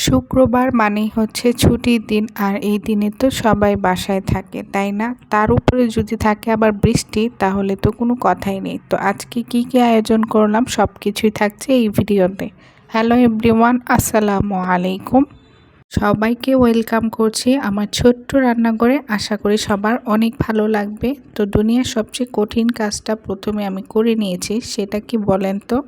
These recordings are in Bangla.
শুক্রবার মানেই হচ্ছে ছুটির দিন, আর এই দিনে তো সবাই বাসায় থাকে, তাই না? তার উপরে যদি থাকে আবার বৃষ্টি, তাহলে তো কোনো কথাই নেই। তো আজকে কি কি আয়োজন করলাম সব কিছুই থাকছে এই ভিডিওতে। হ্যালো এভরিওয়ান, আসসালামু আলাইকুম। সবাইকে ওয়েলকাম করছি আমার ছোট্ট রান্নাঘরে। আশা করি সবার অনেক ভালো লাগবে। তো দুনিয়ার সবচেয়ে কঠিন কাজটা প্রথমে আমি করে নিয়েছি, সেটা কি বলেন তো?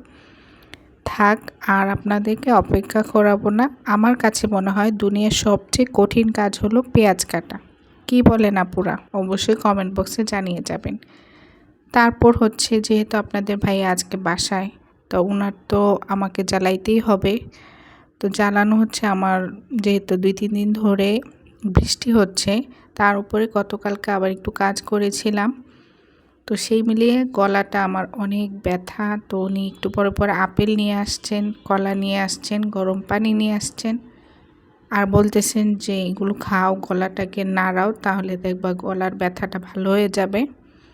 থাক, আর আপনাদেরকে অপেক্ষা করাবো না। আমার কাছে মনে হয় দুনিয়ার সবচেয়ে কঠিন কাজ হলো পেঁয়াজ কাটা। কি বলেন আপুরা? অবশ্যই কমেন্ট বক্সে জানিয়ে যাবেন। তারপর হচ্ছে, যেহেতু আপনাদের ভাই আজকে বাসায়, তো ওনার তো আমাকে জ্বালাইতেই হবে। তো জ্বালানো হচ্ছে আমার, যেহেতু 2-3 দিন ধরে বৃষ্টি হচ্ছে, তার উপরে গতকালকে আবার একটু কাজ করেছিলাম। তো সেই মিলিয়ে গলাটা আমার অনেক ব্যথা। তো উনি একটু পরে পরে আপেল নিয়ে আসছেন, কলা নিয়ে আসছেন, গরম পানি নিয়ে আসছেন, আর বলতেছেন যে এগুলো খাও, গলাটাকে নাড়াও, তাহলে দেখবা গলার ব্যথাটা ভালো হয়ে যাবে।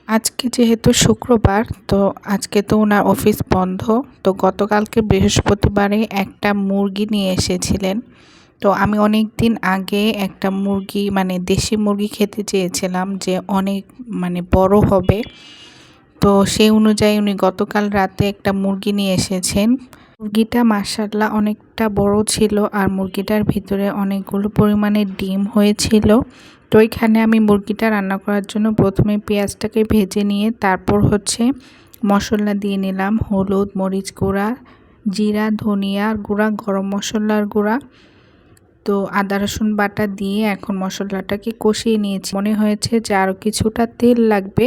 আজকে যেহেতু শুক্রবার, তো আজকে তো ওনার অফিস বন্ধ। তো গতকালকে বৃহস্পতিবারে একটা মুরগি নিয়ে এসেছিলেন। তো আমি অনেক দিন আগে একটা মুরগি, মানে দেশি মুরগি খেতে চেয়েছিলাম, যে অনেক বড় হবে। তো সেই অনুযায়ী উনি গতকাল রাতে একটা মুরগি নিয়ে এসেছেন। মুরগিটা মাশাআল্লাহ অনেকটা বড় ছিল, আর মুরগিটার ভিতরে অনেকগুলো পরিমাণে ডিম হয়েছিল। তো এখানে আমি মুরগিটা রান্না করার জন্য প্রথমে পেঁয়াজটাকে ভেজে নিয়ে তারপর হচ্ছে মশলা দিয়ে নিলাম। হলুদ, মরিচ গুঁড়া, জিরা, ধনিয়ার গুঁড়া, গরম মশলার গুঁড়া, তো আদা রসুন বাটা দিয়ে এখন মশলাটাকে কষিয়ে নিয়েছি। মনে হয়েছে যে আরও কিছুটা তেল লাগবে,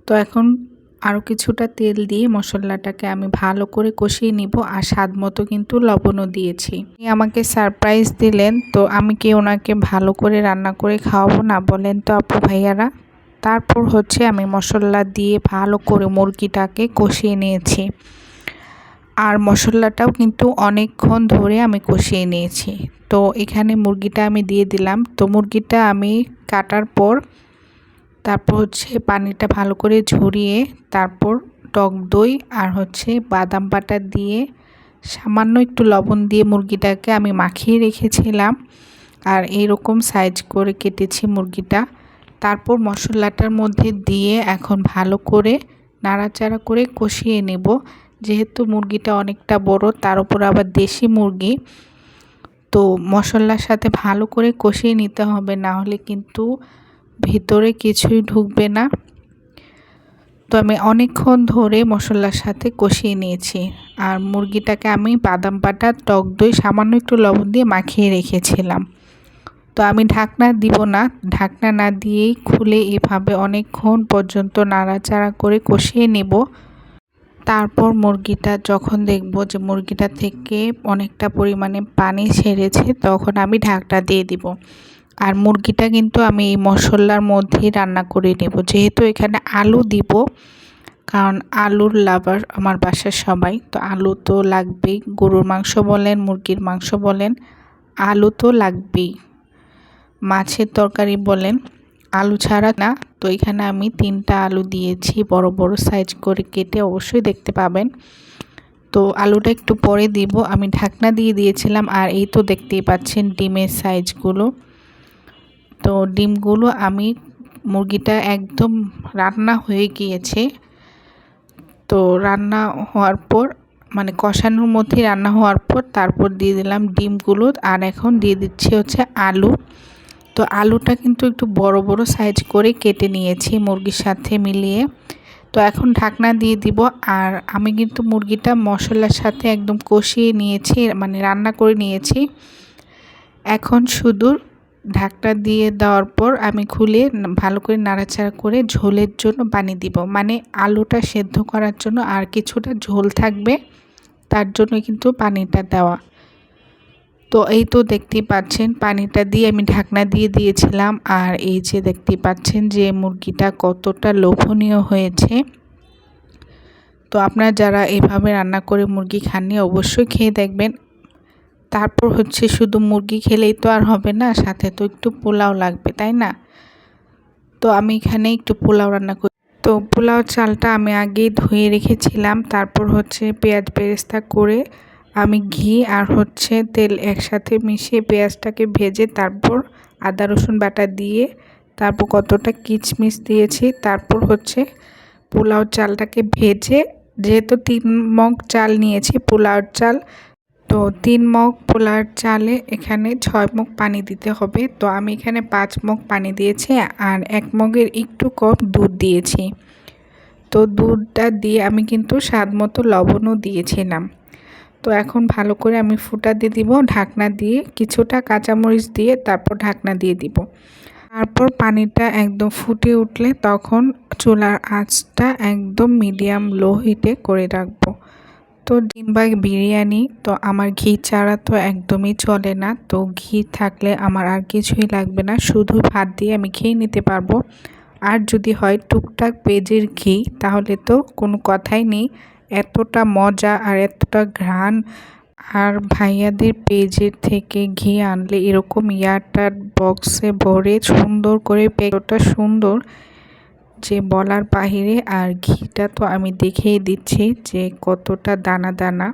তো এখন আরও কিছুটা তেল দিয়ে মশলাটাকে আমি ভালো করে কষিয়ে নিব। আর স্বাদ মতো কিন্তু লবণও দিয়েছি। উনি আমাকে সারপ্রাইজ দিলেন, তো আমি কি ওনাকে ভালো করে রান্না করে খাওয়াবো না, বলেন তো আপু ভাইয়ারা? তারপর হচ্ছে আমি মশলা দিয়ে ভালো করে মুরগিটাকে কষিয়ে নিয়েছি, আর মশলাটাও কিন্তু অনেকক্ষণ ধরে আমি কষিয়ে নিয়েছি। তো এখানে মুরগিটা আমি দিয়ে দিলাম। তো মুরগিটা আমি কাটার পর তারপর হচ্ছে পানিটা ভালো করে ঝরিয়ে তারপর টক দই আর হচ্ছে বাদাম বাটা দিয়ে সামান্য একটু লবণ দিয়ে মুরগিটাকে আমি মাখিয়ে রেখেছিলাম, আর এইরকম সাইজ করে কেটেছি মুরগিটা। তারপর মশলাটার মধ্যে দিয়ে এখন ভালো করে নাড়াচাড়া করে কষিয়ে নেব। যেহেতু মুরগিটা অনেকটা বড়, তার উপর আবার দেশি মুরগি, তো মশলার সাথে ভালো করে কষিয়ে নিতে হবে, না হলে কিন্তু ভিতরে কিছুই ঢুকবে না। তো আমি অনেকক্ষণ ধরে মশলার সাথে কষিয়ে নিয়েছি, আর মুরগিটাকে আমি বাদাম বাটা, টক দই, সামান্য একটু লবণ দিয়ে মাখিয়ে রেখেছিলাম। তো আমি ঢাকনা দিব না, ঢাকনা না দিয়েই খুলে এভাবে অনেকক্ষণ পর্যন্ত নাড়াচাড়া করে কষিয়ে নেব। তারপর মুরগিটা যখন দেখব যে মুরগিটা থেকে অনেকটা পরিমাণে পানি ছেড়েছে, তখন আমি ঢাকনা দিয়ে দিব। আর মুরগিটা কিন্তু আমি এই মশলার মধ্যেই রান্না করে নেব, যেহেতু এখানে আলু দিব, কারণ আলুর লাভার আমার বাসার সবাই। তো আলু তো লাগবেই, গরুর মাংস বলেন, মুরগির মাংস বলেন, আলু তো লাগবেই। মাছের তরকারি বলেন, আলু ছাড়া না। তো এখানে আমি 3টা আলু দিয়েছি, বড় বড় সাইজ করে কেটে, অবশ্যই দেখতে পাবেন। তো আলুটা একটু পরে দিব, আমি ঢাকনা দিয়ে দিয়েছিলাম। আর এই তো দেখতেই পাচ্ছেন ডিমের সাইজগুলো। তো ডিমগুলো আমি, মুরগিটা একদম রান্না হয়ে গিয়েছে। তো রান্না হওয়ার পর, কষানোর মধ্যে রান্না হওয়ার পর তারপর দিয়ে দিলাম ডিমগুলো, আর এখন দিয়ে দিচ্ছি হচ্ছে আলু। তো আলুটা কিন্তু একটু বড় বড় সাইজ করে কেটে নিয়েছি মুরগির সাথে মিলিয়ে। তো এখন ঢাকনা দিয়ে দিব। আর আমি কিন্তু মুরগিটা মশলার সাথে একদম কষিয়ে নিয়েছি, রান্না করে নিয়েছি। এখন শুধু ঢাকনা দিয়ে দেওয়ার পর আমি খুলে ভালো করে নাড়াচাড়া করে ঝোলের জন্য পানি দিব, আলুটা সেদ্ধ করার জন্য আর কিছুটা ঝোল থাকবে, তার জন্য কিন্তু পানিটা দেওয়া। তো এই তো দেখতেই পাচ্ছেন পানিটা দিয়ে আমি ঢাকনা দিয়ে দিয়েছিলাম। আর এই যে দেখতেই পাচ্ছেন যে মুরগিটা কতটা লোভনীয় হয়েছে। তো আপনারা যারা এভাবে রান্না করে মুরগি খাননি, অবশ্যই খেয়ে দেখবেন। তারপর হচ্ছে শুধু মুরগি খেলেই তো আর হবে না, সাথে তো একটু পোলাও লাগবে, তাই না? তো আমি এখানে একটু পোলাও রান্না করি। তো পোলাও চালটা আমি আগেই ধুয়ে রেখেছিলাম। তারপর হচ্ছে পেঁয়াজ বেরেস্তা করে আমি ঘি আর তেল একসাথে মিশিয়ে পেঁয়াজটাকে ভেজে তারপর আদা রসুন বাটা দিয়ে তারপর কতটা কিশমিশ দিয়েছি। তারপর পোলাও চালটাকে ভেজে, যেহেতু 3 মগ চাল নিয়েছি পোলাওর চাল, তো 3 মগ পোলাওর চালে এখানে 6 মগ পানি দিতে হবে। তো আমি এখানে 5 মগ পানি দিয়েছি আর 1 মগের একটু কম দুধ দিয়েছি। তো দুধটা দিয়ে আমি কিন্তু স্বাদ মতো লবণও দিয়েছিলাম। তো এখন ভালো করে আমি ফুটা দিয়ে দিব, ঢাকনা দিয়ে কিছুটা কাঁচামরিচ দিয়ে তারপর ঢাকনা দিয়ে দিব। তারপর পানিটা একদম ফুটে উঠলে তখন চুলার আঁচটা একদম মিডিয়াম লো হিটে করে রাখবো। তো ডিম বা বিরিয়ানি তো আমার ঘি ছাড়া তো একদমই চলে না। তো ঘি থাকলে আমার আর কিছুই লাগবে না, শুধু ভাত দিয়ে আমি খেয়ে নিতে পারবো। আর যদি হয় টুকটাক পেঁয়াজের ঘি তাহলে তো কোনো কথাই নেই, এতটা মজা আর এতটা ঘ্রাণ। আর ভাইয়াদের পেজের থেকে ঘি আনলে এরকম এয়ারটাইট বক্সে ভরে সুন্দর করে প্যাকেটটা সুন্দর যে বলার বাহিরে। আর ঘিটা তো আমি দেখেই দিচ্ছি যে কতটা দানা দানা।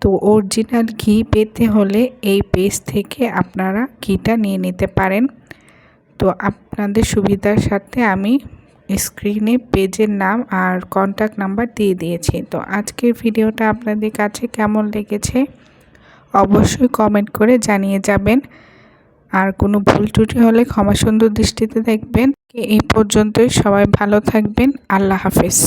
তো অরিজিনাল ঘি পেতে হলে এই পেজ থেকে আপনারা ঘিটা নিয়ে নিতে পারেন। তো আপনাদের সুবিধার সাথে আমি স্ক্রিনে পেজের নাম আর কন্ট্যাক্ট নাম্বার দিয়ে দিয়েছি। তো আজকের ভিডিওটা আপনাদের কাছে কেমন লেগেছে অবশ্যই কমেন্ট করে জানিয়ে যাবেন। আর কোনো ভুল ত্রুটি হলে ক্ষমা সুন্দর দৃষ্টিতে দেখবেন। এই পর্যন্তই, সবাই ভালো থাকবেন। আল্লাহ হাফেজ।